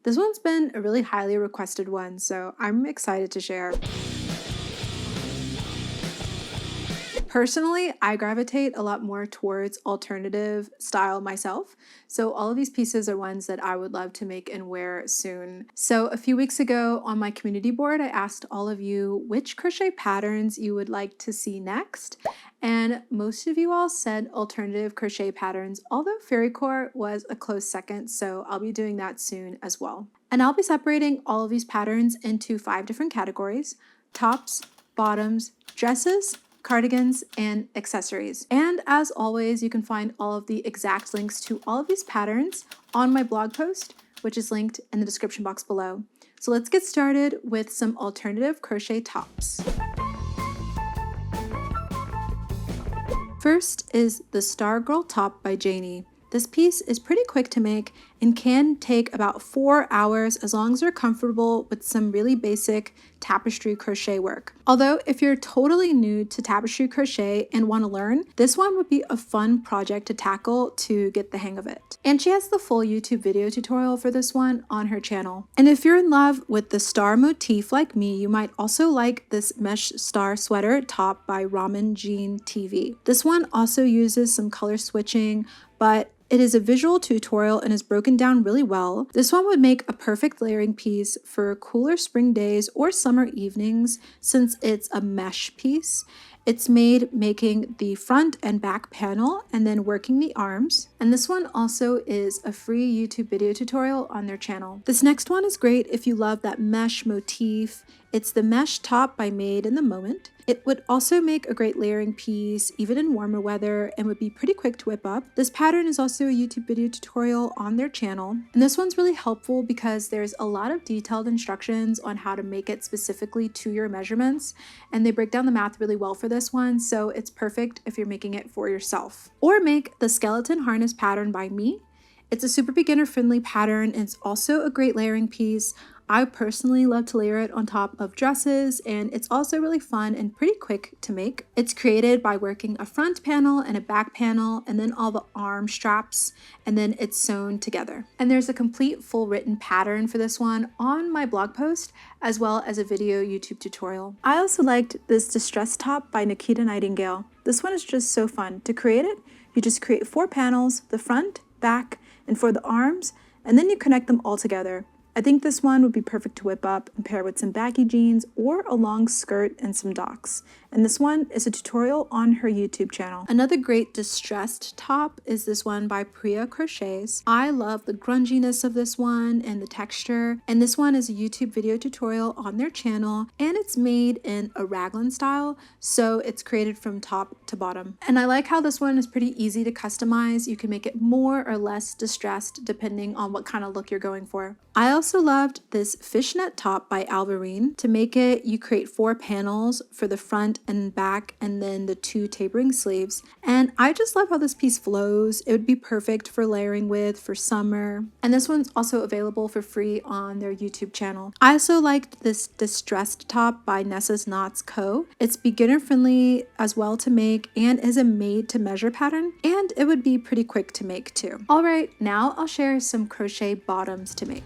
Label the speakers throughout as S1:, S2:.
S1: This one's been a really highly requested one, so I'm excited to share. Personally, I gravitate a lot more towards alternative style myself, so all of these pieces are ones that I would love to make and wear soon. So a few weeks ago on my community board, I asked all of you which crochet patterns you would like to see next, and most of you all said alternative crochet patterns, although fairy core was a close second, so I'll be doing that soon as well. And I'll be separating all of these patterns into 5 different categories: tops, bottoms, dresses, cardigans, and accessories. And as always, you can find all of the exact links to all of these patterns on my blog post, which is linked in the description box below. So let's get started with some alternative crochet tops. First is the Stargirl top by Janie. This piece is pretty quick to make and can take about 4 hours as long as you're comfortable with some really basic tapestry crochet work. Although if you're totally new to tapestry crochet and want to learn, this one would be a fun project to tackle to get the hang of it. And she has the full YouTube video tutorial for this one on her channel. And if you're in love with the star motif like me, you might also like this mesh star sweater top by Ramen Jean TV. This one also uses some color switching, but it is a visual tutorial and is broken down really well. This one would make a perfect layering piece for cooler spring days or summer evenings since it's a mesh piece. It's made making the front and back panel and then working the arms. And this one also is a free YouTube video tutorial on their channel. This next one is great if you love that mesh motif. It's the mesh top by Made in the Moment. It would also make a great layering piece even in warmer weather and would be pretty quick to whip up. This pattern is also a YouTube video tutorial on their channel. And this one's really helpful because there's a lot of detailed instructions on how to make it specifically to your measurements. And they break down the math really well for this one, so it's perfect if you're making it for yourself. Or make the skeleton harness pattern by me. It's a super beginner friendly pattern and it's also a great layering piece. I personally love to layer it on top of dresses, and it's also really fun and pretty quick to make. It's created by working a front panel and a back panel and then all the arm straps, and then it's sewn together. And there's a complete full written pattern for this one on my blog post as well as a video YouTube tutorial. I also liked this distress top by Nikita Nightingale. This one is just so fun. To create it, you just create 4 panels, the front, back, and for the arms, and then you connect them all together. I think this one would be perfect to whip up and pair with some baggy jeans or a long skirt and some docks. And this one is a tutorial on her YouTube channel. Another great distressed top is this one by Priya Crochets. I love the grunginess of this one and the texture. And this one is a YouTube video tutorial on their channel, and it's made in a raglan style, so it's created from top to bottom. And I like how this one is pretty easy to customize. You can make it more or less distressed depending on what kind of look you're going for. I also loved this fishnet top by Alvarine. To make it, you create 4 panels for the front and back and then the 2 tapering sleeves. And I just love how this piece flows. It would be perfect for layering with for summer. And this one's also available for free on their YouTube channel. I also liked this distressed top by Nessa's Knots Co. It's beginner friendly as well to make and is a made to measure pattern, and it would be pretty quick to make too. All right, now I'll share some crochet bottoms to make.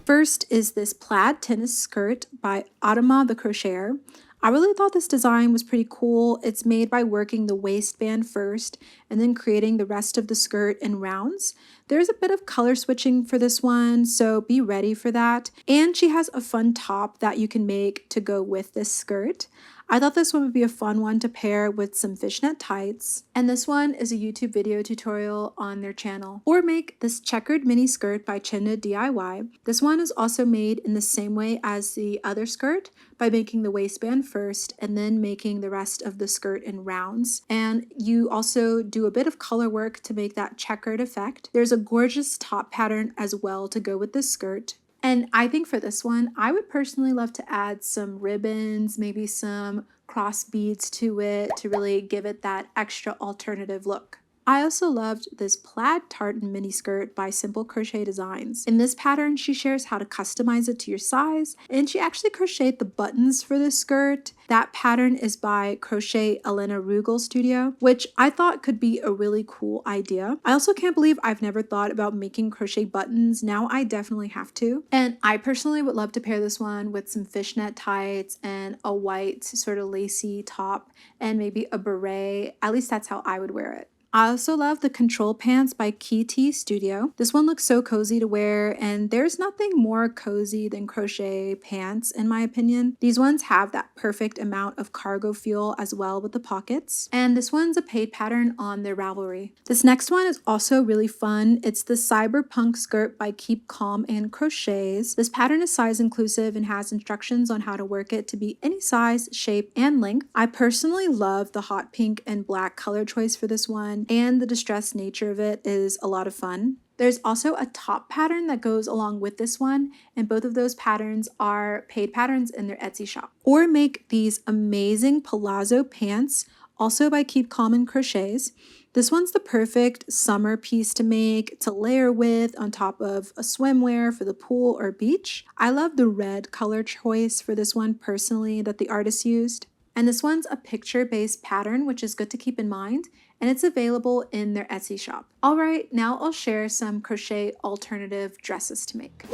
S1: First is this plaid tennis skirt by Adama the Crocheter. I really thought this design was pretty cool. It's made by working the waistband first and then creating the rest of the skirt in rounds. There's a bit of color switching for this one, so be ready for that. And she has a fun top that you can make to go with this skirt. I thought this one would be a fun one to pair with some fishnet tights. And this one is a YouTube video tutorial on their channel. Or make this checkered mini skirt by Chinda DIY. This one is also made in the same way as the other skirt by making the waistband first and then making the rest of the skirt in rounds. And you also do a bit of color work to make that checkered effect. There's a gorgeous top pattern as well to go with this skirt. And I think for this one, I would personally love to add some ribbons, maybe some cross beads to it to really give it that extra alternative look. I also loved this plaid tartan mini skirt by Simple Crochet Designs. In this pattern, she shares how to customize it to your size, and she actually crocheted the buttons for this skirt. That pattern is by Crochet Elena Rugel Studio, which I thought could be a really cool idea. I also can't believe I've never thought about making crochet buttons. Now I definitely have to. And I personally would love to pair this one with some fishnet tights and a white sort of lacy top and maybe a beret. At least that's how I would wear it. I also love the Control Pants by Key T Studio. This one looks so cozy to wear, and there's nothing more cozy than crochet pants in my opinion. These ones have that perfect amount of cargo feel as well with the pockets. And this one's a paid pattern on their Ravelry. This next one is also really fun. It's the Cyberpunk skirt by Keep Calm and Crochets. This pattern is size inclusive and has instructions on how to work it to be any size, shape, and length. I personally love the hot pink and black color choice for this one, and the distressed nature of it is a lot of fun. There's also a top pattern that goes along with this one, and both of those patterns are paid patterns in their Etsy shop. Or make these amazing palazzo pants, also by Keep Calm and Crochets. This one's the perfect summer piece to make, to layer with on top of a swimwear for the pool or beach. I love the red color choice for this one personally that the artist used. And this one's a picture-based pattern, which is good to keep in mind, and it's available in their Etsy shop. All right, now I'll share some crochet alternative dresses to make.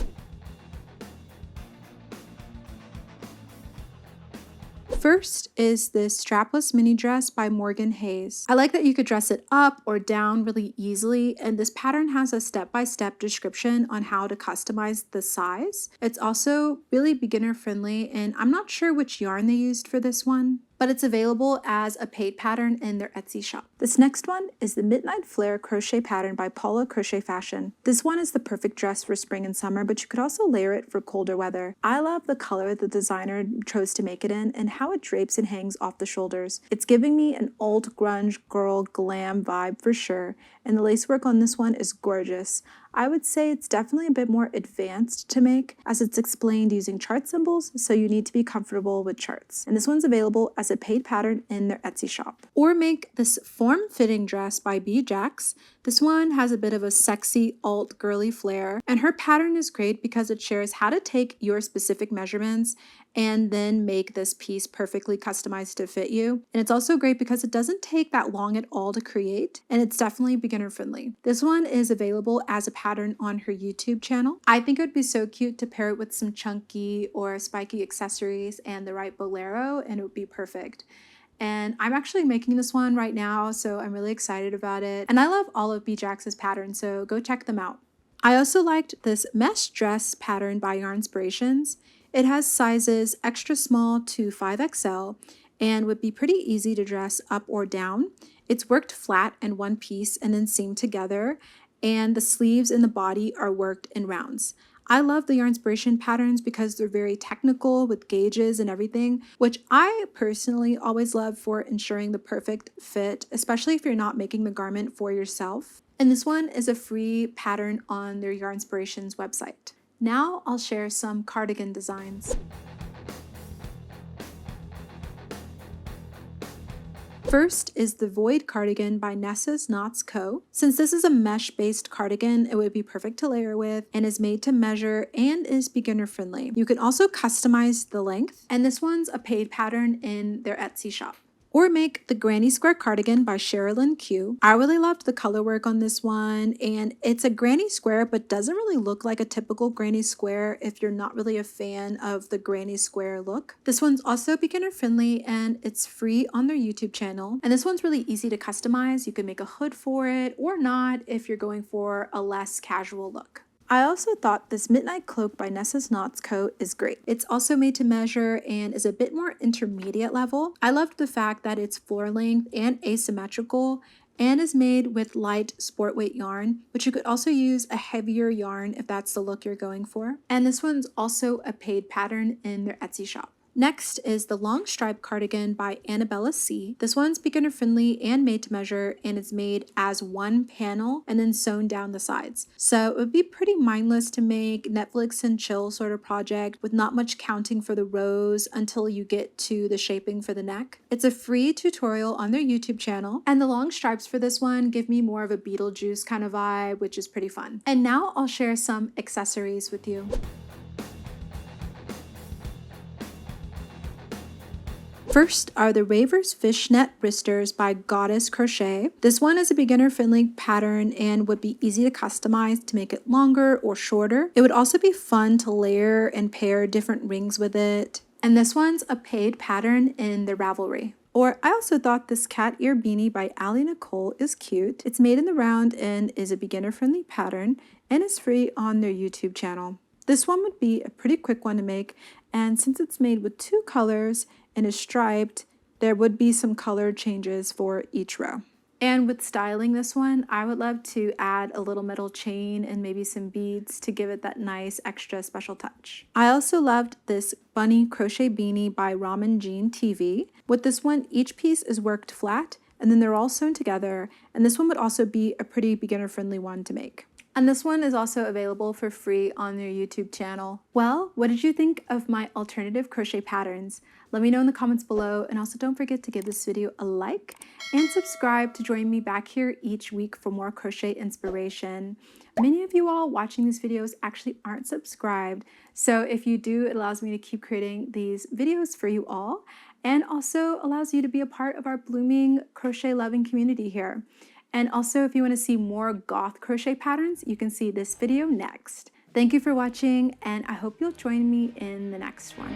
S1: First is this strapless mini dress by Morgan Hayes. I like that you could dress it up or down really easily, and this pattern has a step-by-step description on how to customize the size. It's also really beginner friendly, and I'm not sure which yarn they used for this one, but it's available as a paid pattern in their Etsy shop. This next one is the Midnight Flare crochet pattern by Paula Crochet Fashion. This one is the perfect dress for spring and summer, but you could also layer it for colder weather. I love the color the designer chose to make it in and how it drapes and hangs off the shoulders. It's giving me an old grunge girl glam vibe for sure, and the lacework on this one is gorgeous. I would say it's definitely a bit more advanced to make, as it's explained using chart symbols, so you need to be comfortable with charts. And this one's available as a paid pattern in their Etsy shop. Or make this form-fitting dress by B. Jax. This one has a bit of a sexy alt girly flair, and her pattern is great because it shares how to take your specific measurements and then make this piece perfectly customized to fit you. And it's also great because it doesn't take that long at all to create, and it's definitely beginner friendly. This one is available as a pattern on her YouTube channel. I think it would be so cute to pair it with some chunky or spiky accessories and the right bolero, and it would be perfect. And I'm actually making this one right now, so I'm really excited about it. And I love all of B. Jax's patterns, so go check them out. I also liked this mesh dress pattern by Yarnspirations. It has sizes extra small to 5XL and would be pretty easy to dress up or down. It's worked flat in one piece and then seamed together, and the sleeves and the body are worked in rounds. I love the Yarnspiration patterns because they're very technical with gauges and everything, which I personally always love for ensuring the perfect fit, especially if you're not making the garment for yourself. And this one is a free pattern on their Yarnspirations website. Now I'll share some cardigan designs. First is the Void cardigan by Nessa's Knots Co. Since this is a mesh-based cardigan, it would be perfect to layer with and is made to measure and is beginner friendly. You can also customize the length, and this one's a paid pattern in their Etsy shop. Or make the Granny Square cardigan by Sherilyn Q. I really loved the color work on this one, and it's a granny square but doesn't really look like a typical granny square if you're not really a fan of the granny square look. This one's also beginner friendly and it's free on their YouTube channel. And this one's really easy to customize. You can make a hood for it or not if you're going for a less casual look. I also thought this Midnight Cloak by Nessa's Knots Co. is great. It's also made to measure and is a bit more intermediate level. I loved the fact that it's floor length and asymmetrical and is made with light sport weight yarn, but you could also use a heavier yarn if that's the look you're going for. And this one's also a paid pattern in their Etsy shop. Next is the Long Stripe Cardigan by Annabella C. This one's beginner friendly and made to measure, and it's made as one panel and then sewn down the sides. So it would be pretty mindless to make, Netflix and chill sort of project with not much counting for the rows until you get to the shaping for the neck. It's a free tutorial on their YouTube channel, and the long stripes for this one give me more of a Beetlejuice kind of vibe, which is pretty fun. And now I'll share some accessories with you. First are the Raver's Fishnet Wristers by Goddess Crochet. This one is a beginner-friendly pattern and would be easy to customize to make it longer or shorter. It would also be fun to layer and pair different rings with it. And this one's a paid pattern in the Ravelry. Or I also thought this cat ear beanie by Allie Nicole is cute. It's made in the round and is a beginner-friendly pattern and is free on their YouTube channel. This one would be a pretty quick one to make, and since it's made with 2 colors and is striped, there would be some color changes for each row. And with styling this one, I would love to add a little metal chain and maybe some beads to give it that nice extra special touch. I also loved this bunny crochet beanie by Ramen Jean TV. With this one, each piece is worked flat and then they're all sewn together, and this one would also be a pretty beginner-friendly one to make. And this one is also available for free on their YouTube channel. Well, what did you think of my alternative crochet patterns? Let me know in the comments below, and also don't forget to give this video a like and subscribe to join me back here each week for more crochet inspiration. Many of you all watching these videos actually aren't subscribed, so if you do, it allows me to keep creating these videos for you all, and also allows you to be a part of our blooming crochet loving community here. And also, if you want to see more goth crochet patterns, you can see this video next. Thank you for watching, and I hope you'll join me in the next one.